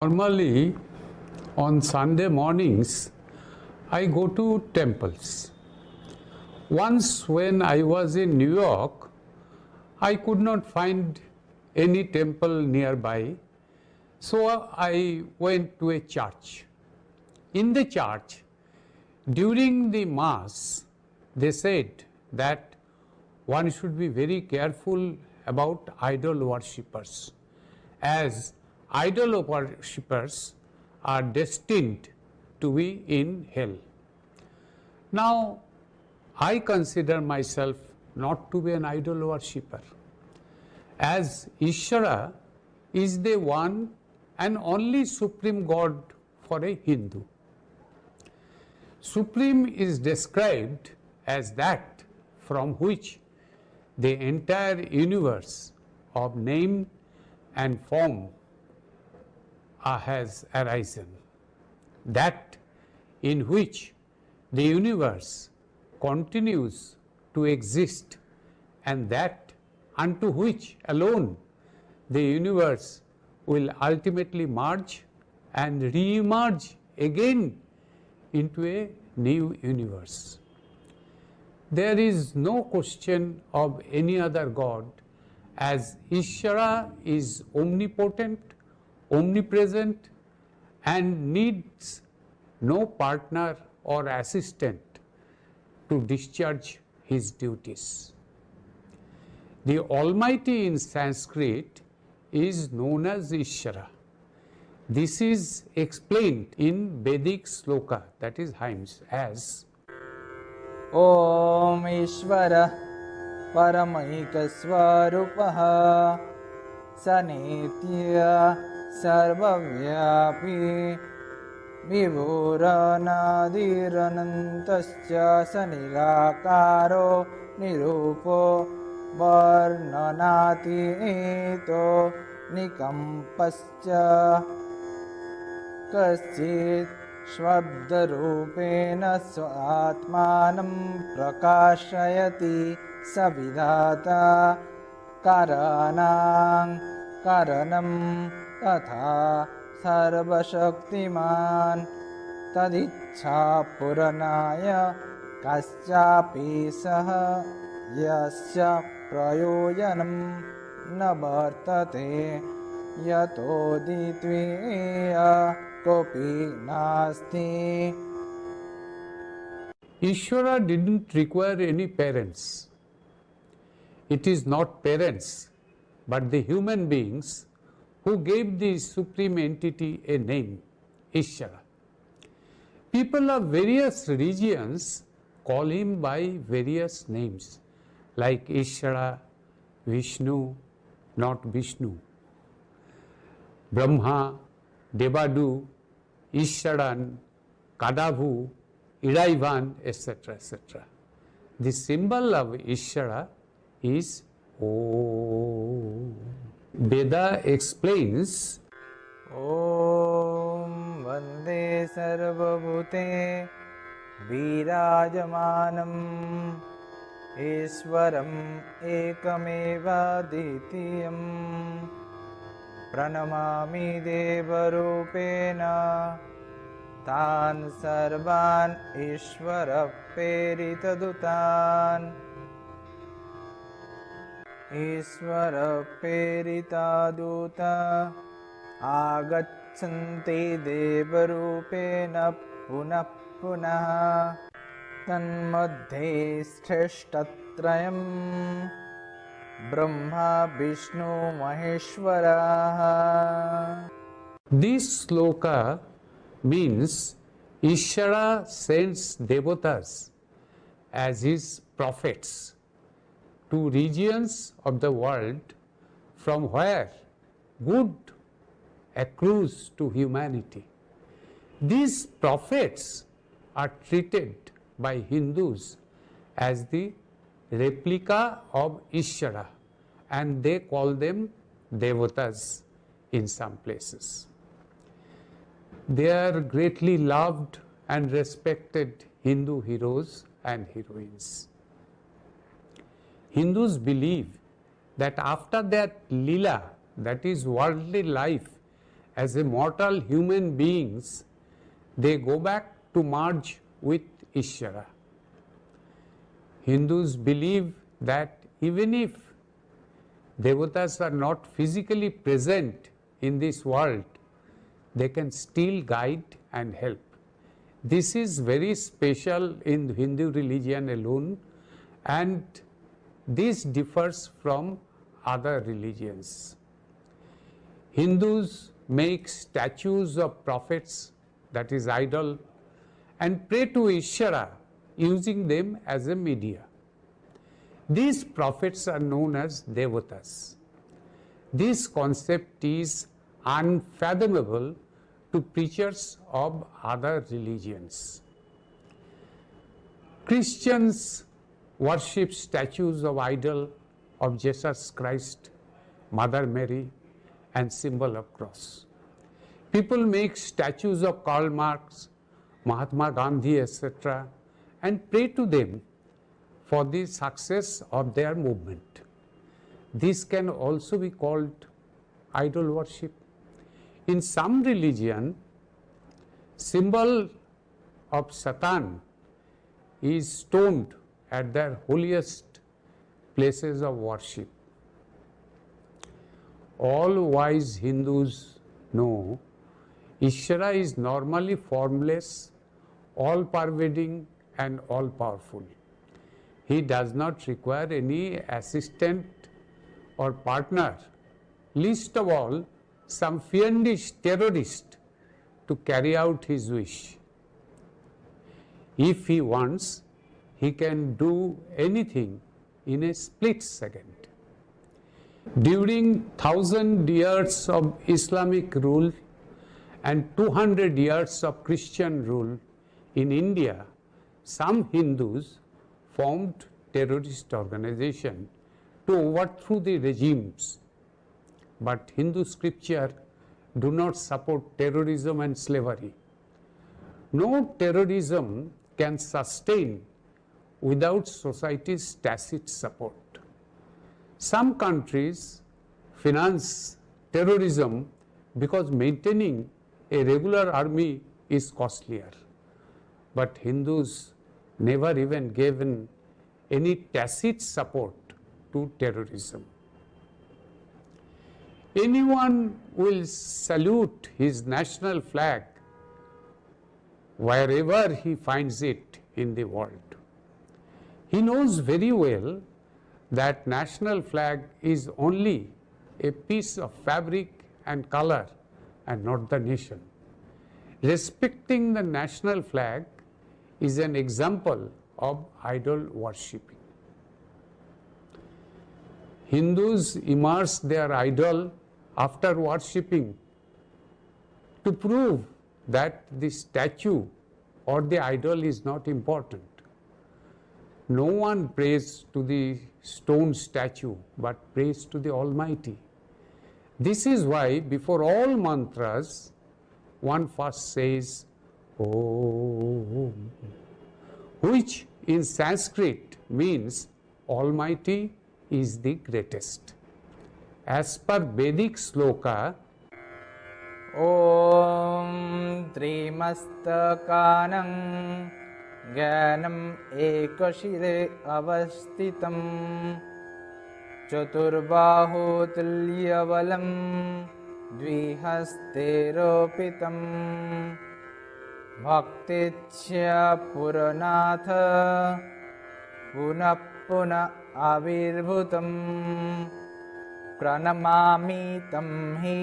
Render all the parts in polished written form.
Normally, on Sunday mornings, I go to temples. Once, when I was in New York, I could not find any temple nearby, so I went to a church. In the church, during the Mass, they said that one should be very careful about idol worshippers, as idol worshippers are destined to be in hell. Now, I consider myself not to be an idol worshipper, as Ishvara is the one and only supreme God for a Hindu. Supreme is described as that from which the entire universe of name and form has arisen, that in which the universe continues to exist, and that unto which alone the universe will ultimately merge and re-emerge again into a new universe. There is no question of any other God, as Ishvara is omnipotent, omnipresent, and needs no partner or assistant to discharge his duties. The Almighty in Sanskrit is known as Ishvara. This is explained in Vedic sloka, that is hymns, as Om Ishvara Paramayikasvarupah Sanitya Sarvavyapi Vibhuranadiranantascha Sanirakaro Nirupo Varnanati Nikampascha Kaschit Shvabdarupena Svatmanam Prakashayati Savidata Karanam Tatha Sarvashaktiman Tadichha Puranaya Kaschapi Saha Yasya Prayojanam Navartate Yato Ditviya Kopi Nasti. Ishvara didn't require any parents. It is not parents, but the human beings who gave the supreme entity a name, Ishvara. People of various regions call him by various names, like Ishvara, Vishnu, not Vishnu, Brahma, Devadu, Ishvaran, Kadabhu, Iraivan, etc., etc. The symbol of Ishvara is Om. Veda explains, Om Vande Sarvabhute Virajamanam Ishvaram Ekameva Ditiyam Pranamami Devarupena Tan Sarvan Ishvara Peritadutan Ishvara Peritaduta Agachanti Devarupena Punah Punah Tanmadhe Stheshtatrayam Brahma Vishnu Maheshwara. this sloka means Ishvara sends devatas as his prophets to regions of the world from where good accrues to humanity. These prophets are treated by Hindus as the replica of Ishvara, and they call them devatas in some places. They are greatly loved and respected Hindu heroes and heroines. Hindus believe that after that lila, that is worldly life, as a mortal human beings, they go back to merge with Ishvara. Hindus believe that even if devatas are not physically present in this world, they can still guide and help. This is very special in Hindu religion alone, and this differs from other religions. Hindus make statues of prophets, that is idol, and pray to Ishvara using them as a media. These prophets are known as devatas. This concept is unfathomable to preachers of other religions. Christians worship statues of idol of Jesus Christ, Mother Mary, and symbol of cross. People make statues of Karl Marx, Mahatma Gandhi, etc., and pray to them for the success of their movement. This can also be called idol worship. In some religion, symbol of Satan is stoned at their holiest places of worship. All wise Hindus know Ishvara is normally formless, all-pervading and all-powerful. He does not require any assistant or partner, least of all some fiendish terrorist to carry out his wish. If he wants, he can do anything in a split second. During 1,000 years of Islamic rule and 200 years of Christian rule in India, some Hindus formed terrorist organization to overthrow the regimes. But Hindu scripture do not support terrorism and slavery. No terrorism can sustain without society's tacit support. Some countries finance terrorism because maintaining a regular army is costlier. But Hindus never even given any tacit support to terrorism. Anyone will salute his national flag wherever he finds it in the world. He knows very well that national flag is only a piece of fabric and color and not the nation. Respecting the national flag is an example of idol worshipping. Hindus immerse their idol after worshipping to prove that the statue or the idol is not important. No one prays to the stone statue but prays to the Almighty. This is why before all mantras one first says Om, which in Sanskrit means Almighty is the greatest. As per Vedic sloka, ॐ त्रिमस्तकानं ज्ञानम् एकशिरे अवस्थितं चतुर्बाहुतुल्यबलं द्विहस्ते रोपितं भक्तिच्य पुरनाथ पुनः पुनः आविर्भूतं प्रणमामि तं हि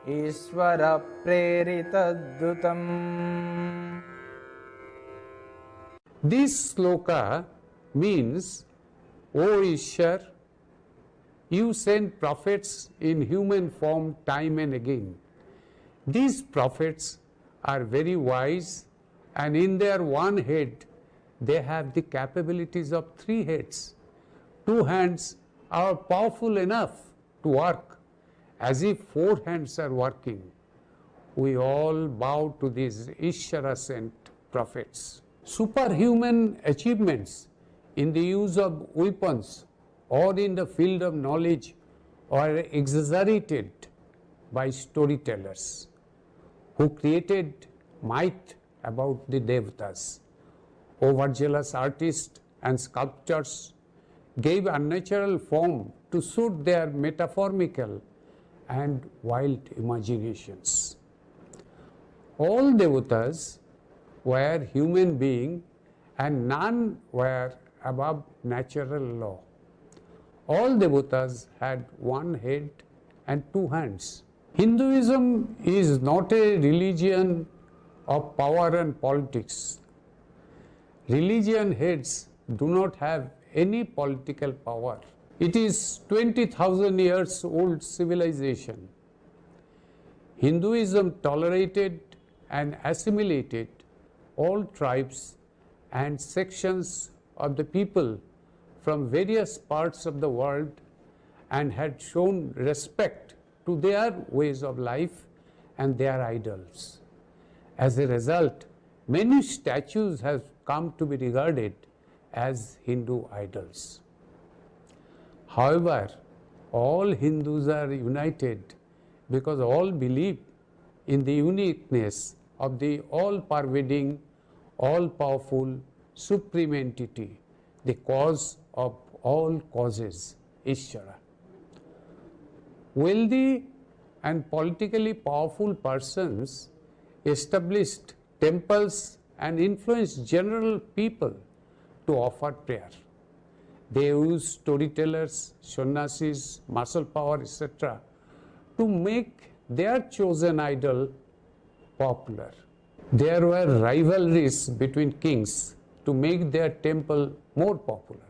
ईश्वर प्रेरितद्दूतम्. this sloka means, O Ishwar, you send prophets in human form time and again. These prophets are very wise, and in their one head they have the capabilities of 3 heads. 2 hands are powerful enough to work as if 4 hands are working. We all bow to these Ishvara sent prophets. Superhuman achievements in the use of weapons or in the field of knowledge are exaggerated by storytellers who created myth about the Devatas. Overzealous artists and sculptors gave unnatural form to suit their metaphorical and wild imaginations. All Devatas were human beings and none were above natural law. All Devatas had one head and two hands. Hinduism is not a religion of power and politics. Religion heads do not have any political power. It is 20,000 years old civilization. Hinduism tolerated and assimilated all tribes and sections of the people from various parts of the world and had shown respect to their ways of life and their idols. As a result, many statues have come to be regarded as Hindu idols. However, all Hindus are united because all believe in the uniqueness of the all-pervading, all-powerful, supreme entity, the cause of all causes, Ishvara. Wealthy and politically powerful persons established temples and influenced general people to offer prayer. They used storytellers, sannyasis, muscle power, etc. to make their chosen idol popular. There were rivalries between kings to make their temple more popular.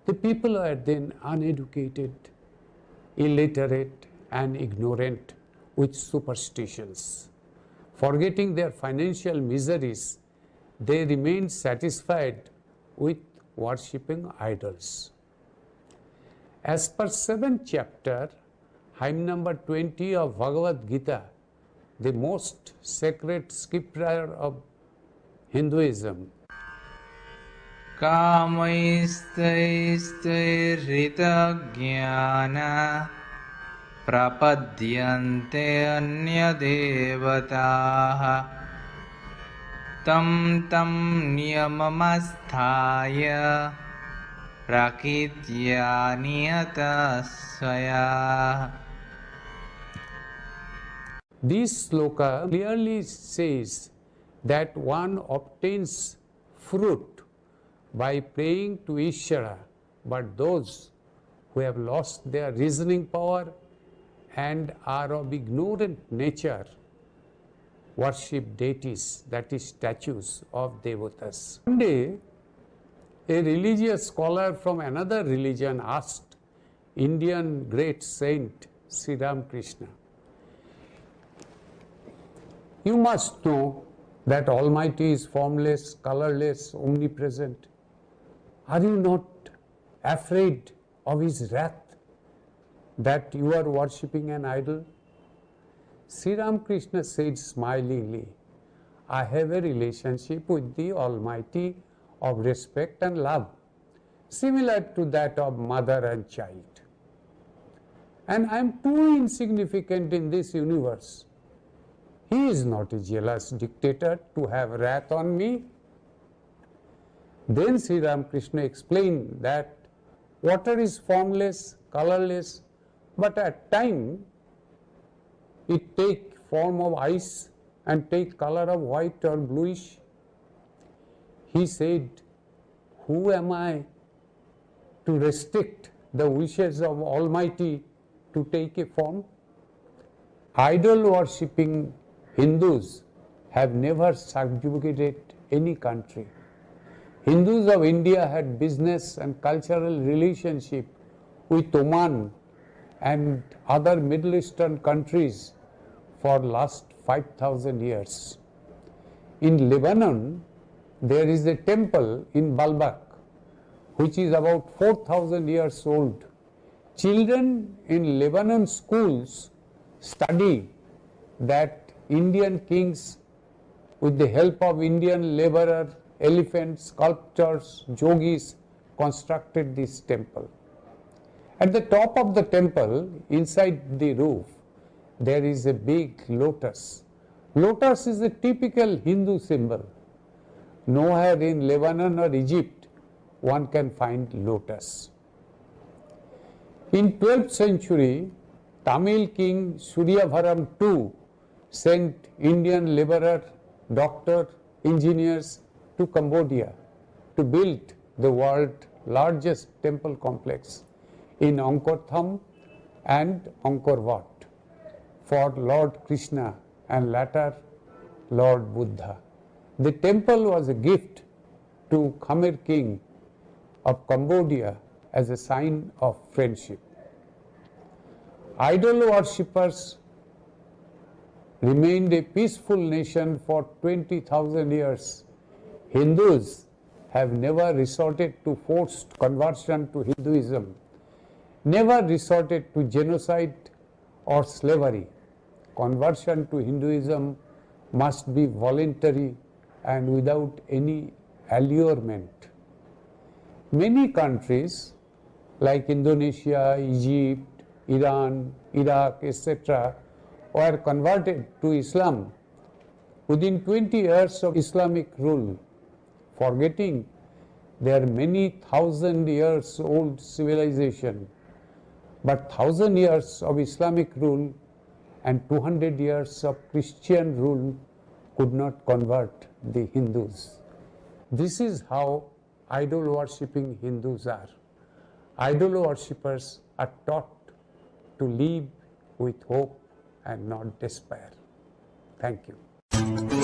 The people were then uneducated, illiterate, and ignorant with superstitions. Forgetting their financial miseries, they remained satisfied with worshipping idols. As per 7th chapter, hymn number 20 of Bhagavad Gita, the most sacred scripture of Hinduism, कामैस्तैस्तैर्हृतज्ञाना प्रपद्यन्ते अन्यदेवताः तं तं नियममस्थाय प्रकृत्या नियतः स्वया. This sloka clearly says that one obtains fruit by praying to Ishvara, but those who have lost their reasoning power and are of ignorant nature worship deities, that is, statues of devatas. One day, a religious scholar from another religion asked Indian great saint Sri Ramakrishna, "You must know that Almighty is formless, colorless, omnipresent. Are you not afraid of His wrath that you are worshipping an idol?" Sri Ramakrishna said smilingly, "I have a relationship with the Almighty of respect and love, similar to that of mother and child. And I am too insignificant in this universe. He is not a jealous dictator to have wrath on me." Then Sri Ramakrishna explained that water is formless, colorless, but at times it take form of ice and take color of white or bluish. He said, "Who am I to restrict the wishes of Almighty to take a form?" Idol worshipping Hindus have never subjugated any country. Hindus of India had business and cultural relationship with Oman and other Middle Eastern countries for last 5,000 years. In Lebanon, there is a temple in Baalbek, which is about 4,000 years old. Children in Lebanon schools study that Indian kings, with the help of Indian laborers, elephants, sculptors, yogis, constructed this temple. At the top of the temple, inside the roof, there is a big lotus. Lotus is a typical Hindu symbol. Nowhere in Lebanon or Egypt one can find lotus. In 12th century, Tamil king Suryavaram II sent Indian laborer, doctor, engineers to Cambodia to build the world's largest temple complex in Angkor Thom and Angkor Wat for Lord Krishna and later Lord Buddha. The temple was a gift to Khmer king of Cambodia as a sign of friendship. Idol worshippers remained a peaceful nation for 20,000 years. Hindus have never resorted to forced conversion to Hinduism, never resorted to genocide or slavery. Conversion to Hinduism must be voluntary and without any allurement. Many countries like Indonesia, Egypt, Iran, Iraq, etc. were converted to Islam within 20 years of Islamic rule, forgetting their many thousand years old civilization. But 1,000 years of Islamic rule and 200 years of Christian rule could not convert the Hindus. This is how idol worshipping Hindus are. Idol worshippers are taught to live with hope and not despair. Thank you.